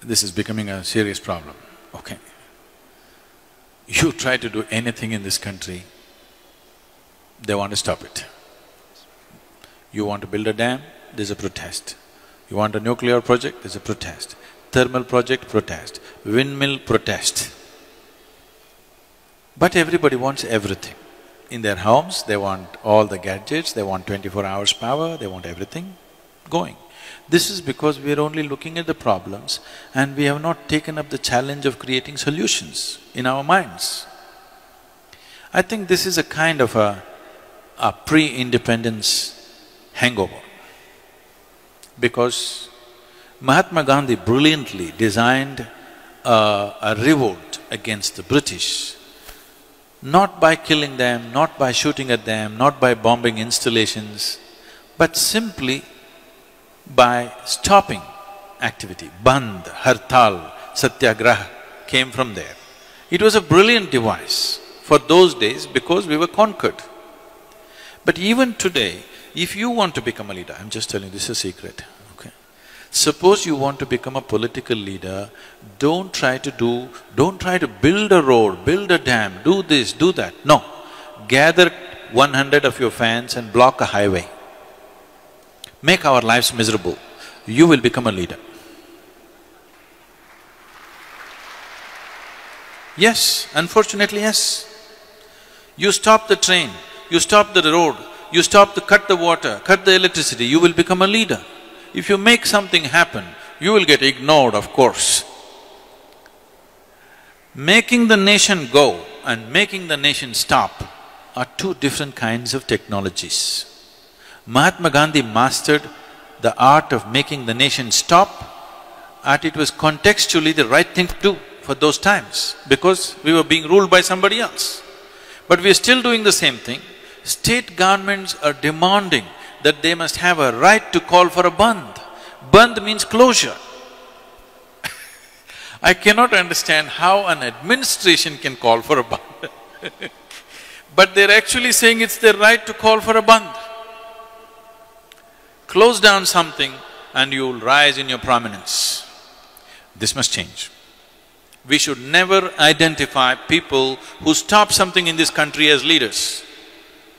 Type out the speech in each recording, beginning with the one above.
this is becoming a serious problem, okay. You try to do anything in this country, they want to stop it. You want to build a dam, there's a protest. You want a nuclear project, there's a protest. Thermal project, protest. Windmill, protest. But everybody wants everything. In their homes, they want all the gadgets, they want 24 hours power, they want everything going. This is because we are only looking at the problems and we have not taken up the challenge of creating solutions in our minds. I think this is a kind of a pre-independence hangover. Because Mahatma Gandhi brilliantly designed a revolt against the British, not by killing them, not by shooting at them, not by bombing installations, but simply by stopping activity. Bandh, Hartal, Satyagraha came from there. It was a brilliant device for those days because we were conquered. But even today, if you want to become a leader, I'm just telling you, this is a secret, okay? Suppose you want to become a political leader, don't try to build a road, build a dam, do this, do that. No. Gather 100 of your fans and block a highway. Make our lives miserable. You will become a leader. Yes, unfortunately, yes. You stop the train, you stop the road, you cut the water, cut the electricity, you will become a leader. If you make something happen, you will get ignored, of course. Making the nation go and making the nation stop are two different kinds of technologies. Mahatma Gandhi mastered the art of making the nation stop, and it was contextually the right thing to do for those times because we were being ruled by somebody else. But we are still doing the same thing. State governments are demanding that they must have a right to call for a bandh. Bandh means closure. I cannot understand how an administration can call for a bandh but they're actually saying it's their right to call for a bandh. Close down something and you'll rise in your prominence. This must change. We should never identify people who stop something in this country as leaders.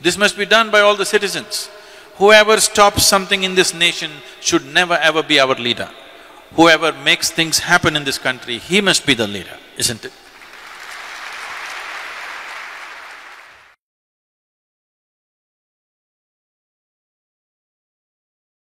This must be done by all the citizens. Whoever stops something in this nation should never ever be our leader. Whoever makes things happen in this country, he must be the leader, isn't it?